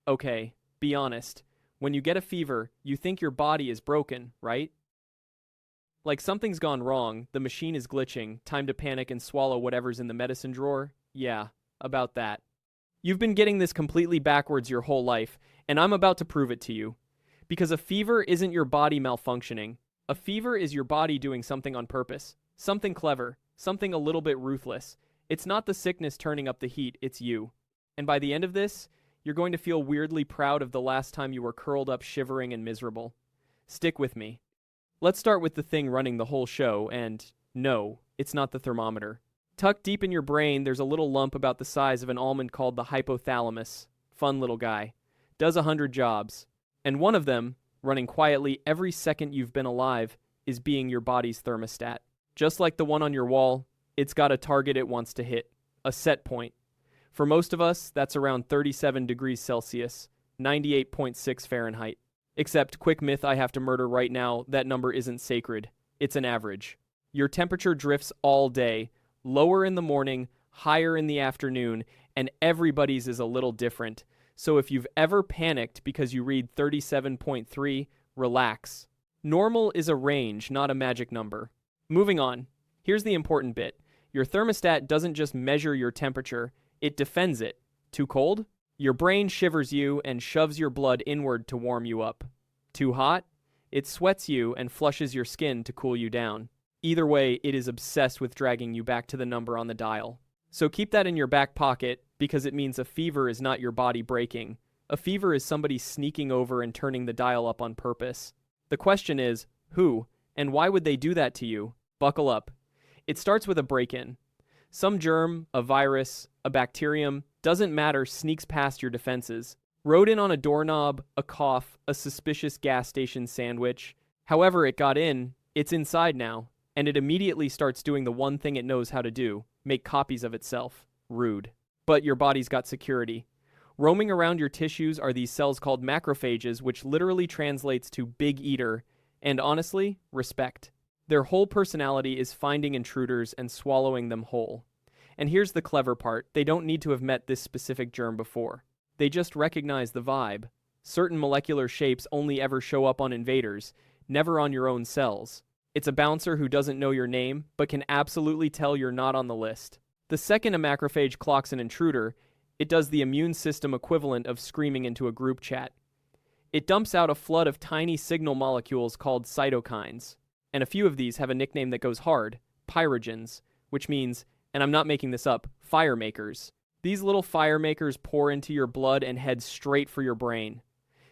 Okay, be honest. When you get a fever, you think your body is broken, right? Like something's gone wrong, the machine is glitching, time to panic and swallow whatever's in the medicine drawer? Yeah, about that. You've been getting this completely backwards your whole life, and I'm about to prove it to you. Because a fever isn't your body malfunctioning. A fever is your body doing something on purpose. Something clever. Something a little bit ruthless. It's not the sickness turning up the heat, it's you. And by the end of this, you're going to feel weirdly proud of the last time you were curled up shivering and miserable. Stick with me. Let's start with the thing running the whole show, and no, it's not the thermometer. Tucked deep in your brain, there's a little lump about the size of an almond called the hypothalamus. Fun little guy. Does 100 jobs. And one of them, running quietly every second you've been alive, is being your body's thermostat. Just like the one on your wall, it's got a target it wants to hit. A set point. For most of us, that's around 37 degrees Celsius, 98.6 Fahrenheit. Except, quick myth I have to murder right now, that number isn't sacred. It's an average. Your temperature drifts all day, lower in the morning, higher in the afternoon, and everybody's is a little different. So if you've ever panicked because you read 37.3, relax. Normal is a range, not a magic number. Moving on. Here's the important bit. Your thermostat doesn't just measure your temperature, it defends it. Too cold? Your brain shivers you and shoves your blood inward to warm you up. Too hot? It sweats you and flushes your skin to cool you down. Either way, it is obsessed with dragging you back to the number on the dial. So keep that in your back pocket, because it means a fever is not your body breaking. A fever is somebody sneaking over and turning the dial up on purpose. The question is, who, and why would they do that to you? Buckle up. It starts with a break-in. Some germ, a virus, a bacterium, doesn't matter, sneaks past your defenses. Rode in on a doorknob, a cough, a suspicious gas station sandwich. However it got in, it's inside now, and it immediately starts doing the one thing it knows how to do, make copies of itself. Rude. But your body's got security. Roaming around your tissues are these cells called macrophages, which literally translates to big eater, and honestly, respect. Their whole personality is finding intruders and swallowing them whole. And here's the clever part, they don't need to have met this specific germ before. They just recognize the vibe. Certain molecular shapes only ever show up on invaders, never on your own cells. It's a bouncer who doesn't know your name, but can absolutely tell you're not on the list. The second a macrophage clocks an intruder, it does the immune system equivalent of screaming into a group chat. It dumps out a flood of tiny signal molecules called cytokines. And a few of these have a nickname that goes hard, pyrogens, which means, and I'm not making this up, fire makers. These little fire makers pour into your blood and head straight for your brain.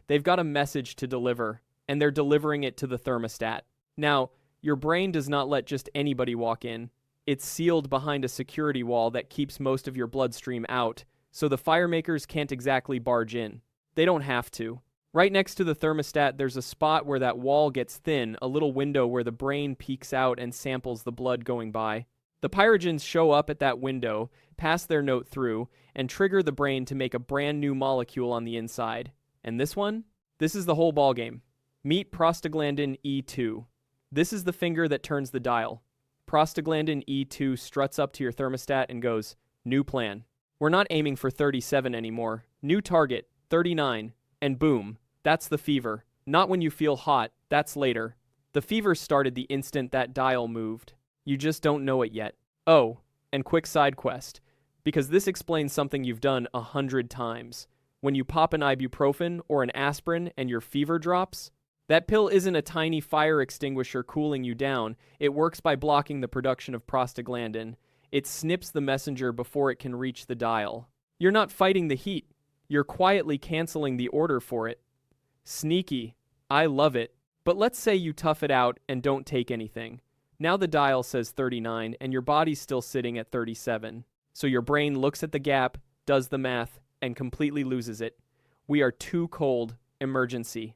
They've got a message to deliver, and they're delivering it to the thermostat. Now, your brain does not let just anybody walk in. It's sealed behind a security wall that keeps most of your bloodstream out, so the fire makers can't exactly barge in. They don't have to. Right next to the thermostat, there's a spot where that wall gets thin, a little window where the brain peeks out and samples the blood going by. The pyrogens show up at that window, pass their note through, and trigger the brain to make a brand new molecule on the inside. And this one? This is the whole ballgame. Meet prostaglandin E2. This is the finger that turns the dial. Prostaglandin E2 struts up to your thermostat and goes, new plan. We're not aiming for 37 anymore. New target, 39. And boom. That's the fever. Not when you feel hot, that's later. The fever started the instant that dial moved. You just don't know it yet. Oh, and quick side quest, because this explains something you've done 100 times. When you pop an ibuprofen or an aspirin and your fever drops, that pill isn't a tiny fire extinguisher cooling you down. It works by blocking the production of prostaglandin. It snips the messenger before it can reach the dial. You're not fighting the heat. You're quietly canceling the order for it. Sneaky. I love it. But let's say you tough it out and don't take anything. Now the dial says 39 and your body's still sitting at 37. So your brain looks at the gap, does the math, and completely loses it. We are too cold. Emergency.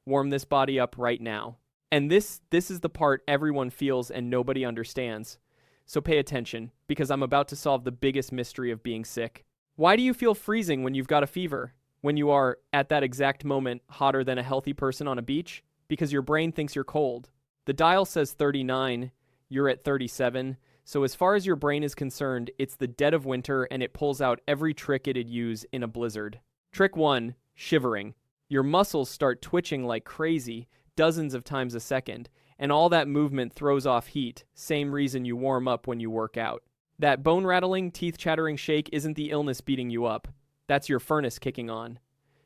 Warm this body up right now. And this is the part everyone feels and nobody understands. So pay attention, because I'm about to solve the biggest mystery of being sick. Why do you feel freezing when you've got a fever? When you are, at that exact moment, hotter than a healthy person on a beach? Because your brain thinks you're cold. The dial says 39, you're at 37, so as far as your brain is concerned, it's the dead of winter and it pulls out every trick it'd use in a blizzard. Trick 1, Shivering. Your muscles start twitching like crazy, dozens of times a second, and all that movement throws off heat, same reason you warm up when you work out. That bone-rattling, teeth-chattering shake isn't the illness beating you up. That's your furnace kicking on.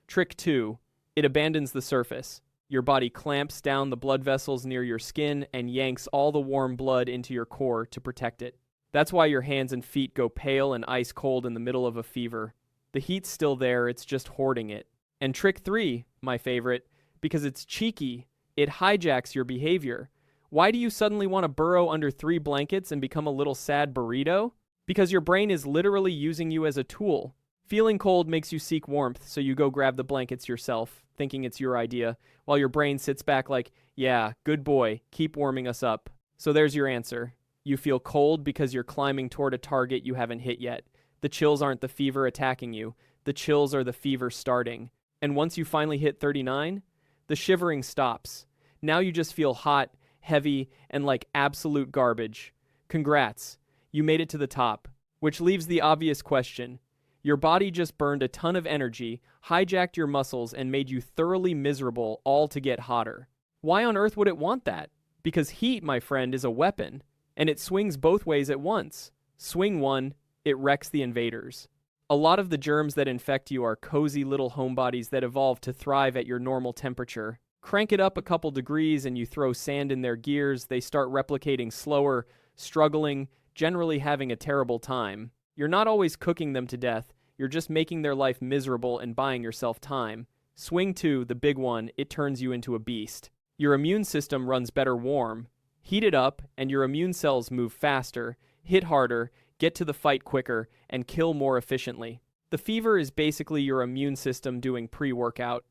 Trick 2. It abandons the surface. Your body clamps down the blood vessels near your skin and yanks all the warm blood into your core to protect it. That's why your hands and feet go pale and ice cold in the middle of a fever. The heat's still there, it's just hoarding it. And trick 3, my favorite, because it's cheeky, it hijacks your behavior. Why do you suddenly want to burrow under 3 blankets and become a little sad burrito? Because your brain is literally using you as a tool. Feeling cold makes you seek warmth, so you go grab the blankets yourself, thinking it's your idea, while your brain sits back like, yeah, good boy, keep warming us up. So there's your answer. You feel cold because you're climbing toward a target you haven't hit yet. The chills aren't the fever attacking you. The chills are the fever starting. And once you finally hit 39, the shivering stops. Now you just feel hot, heavy, and like absolute garbage. Congrats. You made it to the top. Which leaves the obvious question. Your body just burned a ton of energy, hijacked your muscles, and made you thoroughly miserable, all to get hotter. Why on earth would it want that? Because heat, my friend, is a weapon, and it swings both ways at once. Swing one, it wrecks the invaders. A lot of the germs that infect you are cozy little homebodies that evolved to thrive at your normal temperature. Crank it up a couple degrees and you throw sand in their gears, they start replicating slower, struggling, generally having a terrible time. You're not always cooking them to death, you're just making their life miserable and buying yourself time. Swing 2, the big one, it turns you into a beast. Your immune system runs better warm. Heat it up, and your immune cells move faster, hit harder, get to the fight quicker, and kill more efficiently. The fever is basically your immune system doing pre-workout,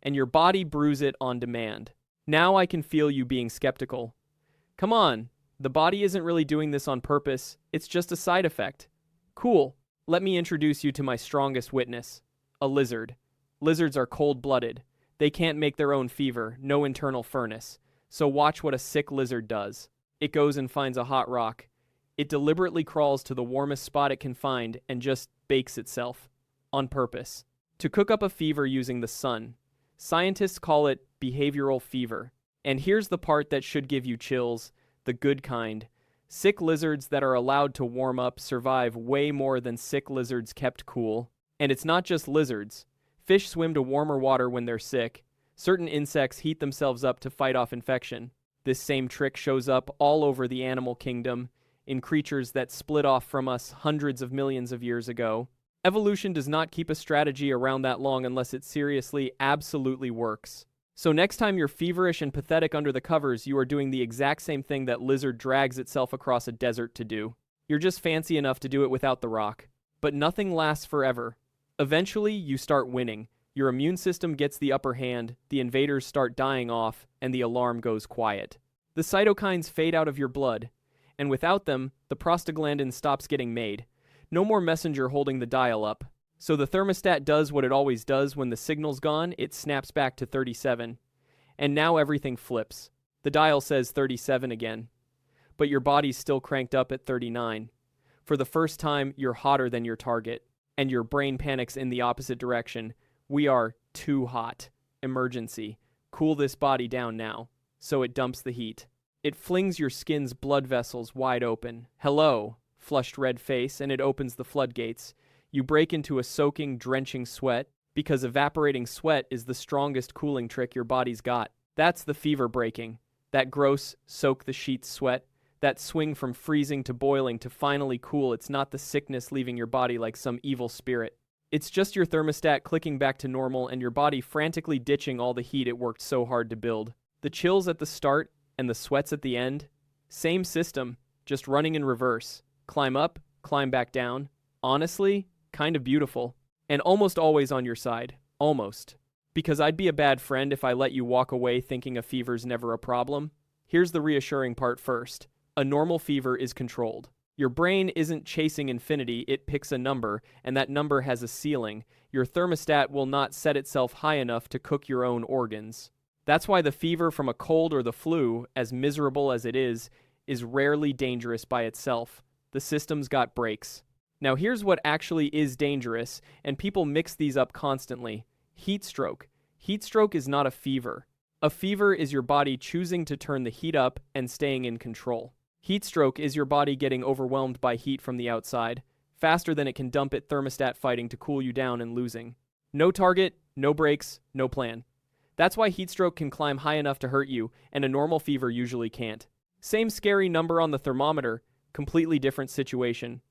and your body brews it on demand. Now I can feel you being skeptical. Come on, the body isn't really doing this on purpose, it's just a side effect. Cool. Let me introduce you to my strongest witness, a lizard. Lizards are cold-blooded. They can't make their own fever, no internal furnace. So watch what a sick lizard does. It goes and finds a hot rock. It deliberately crawls to the warmest spot it can find and just bakes itself. On purpose. To cook up a fever using the sun. Scientists call it behavioral fever. And here's the part that should give you chills, the good kind. Sick lizards that are allowed to warm up survive way more than sick lizards kept cool. And it's not just lizards. Fish swim to warmer water when they're sick. Certain insects heat themselves up to fight off infection. This same trick shows up all over the animal kingdom, in creatures that split off from us hundreds of millions of years ago. Evolution does not keep a strategy around that long unless it seriously, absolutely works. So next time you're feverish and pathetic under the covers, you are doing the exact same thing that lizard drags itself across a desert to do. You're just fancy enough to do it without the rock. But nothing lasts forever. Eventually, you start winning. Your immune system gets the upper hand, the invaders start dying off, and the alarm goes quiet. The cytokines fade out of your blood, and without them, the prostaglandin stops getting made. No more messenger holding the dial up. So the thermostat does what it always does when the signal's gone, it snaps back to 37. And now everything flips. The dial says 37 again. But your body's still cranked up at 39. For the first time, you're hotter than your target. And your brain panics in the opposite direction. We are too hot. Emergency. Cool this body down now. So it dumps the heat. It flings your skin's blood vessels wide open. Hello, flushed red face, and it opens the floodgates. You break into a soaking, drenching sweat, because evaporating sweat is the strongest cooling trick your body's got. That's the fever breaking. That gross, soak the sheets sweat. That swing from freezing to boiling to finally cool. It's not the sickness leaving your body like some evil spirit. It's just your thermostat clicking back to normal and your body frantically ditching all the heat it worked so hard to build. The chills at the start and the sweats at the end. Same system, just running in reverse. Climb up, climb back down. Honestly, kind of beautiful. And almost always on your side. Almost. Because I'd be a bad friend if I let you walk away thinking a fever's never a problem. Here's the reassuring part first. A normal fever is controlled. Your brain isn't chasing infinity, it picks a number, and that number has a ceiling. Your thermostat will not set itself high enough to cook your own organs. That's why the fever from a cold or the flu, as miserable as it is rarely dangerous by itself. The system's got brakes. Now here's what actually is dangerous, and people mix these up constantly. Heat stroke. Heat stroke is not a fever. A fever is your body choosing to turn the heat up and staying in control. Heat stroke is your body getting overwhelmed by heat from the outside, faster than it can dump it thermostat fighting to cool you down and losing. No target, no brakes, no plan. That's why heat stroke can climb high enough to hurt you, and a normal fever usually can't. Same scary number on the thermometer, completely different situation.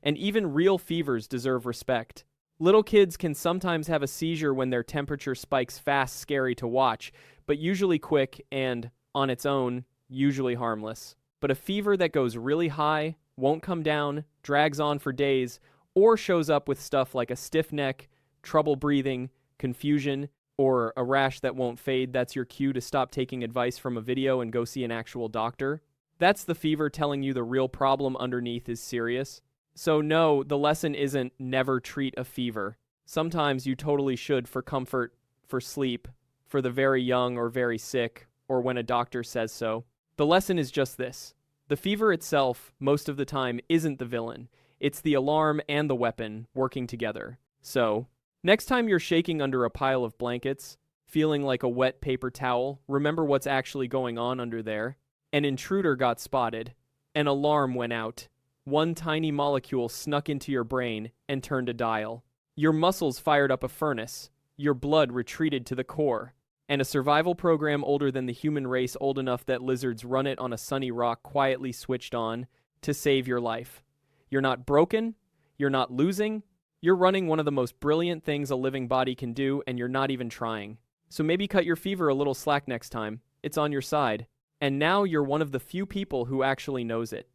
And even real fevers deserve respect. Little kids can sometimes have a seizure when their temperature spikes fast, scary to watch, but usually quick and, on its own, usually harmless. But a fever that goes really high, won't come down, drags on for days, or shows up with stuff like a stiff neck, trouble breathing, confusion, or a rash that won't fade, that's your cue to stop taking advice from a video and go see an actual doctor. That's the fever telling you the real problem underneath is serious. So no, the lesson isn't never treat a fever. Sometimes you totally should for comfort, for sleep, for the very young or very sick, or when a doctor says so. The lesson is just this. The fever itself, most of the time, isn't the villain. It's the alarm and the weapon working together. So, next time you're shaking under a pile of blankets, feeling like a wet paper towel, remember what's actually going on under there. An intruder got spotted. An alarm went out. One tiny molecule snuck into your brain and turned a dial. Your muscles fired up a furnace. Your blood retreated to the core. And a survival program older than the human race, old enough that lizards run it on a sunny rock, quietly switched on to save your life. You're not broken. You're not losing. You're running one of the most brilliant things a living body can do, and you're not even trying. So maybe cut your fever a little slack next time. It's on your side. And now you're one of the few people who actually knows it.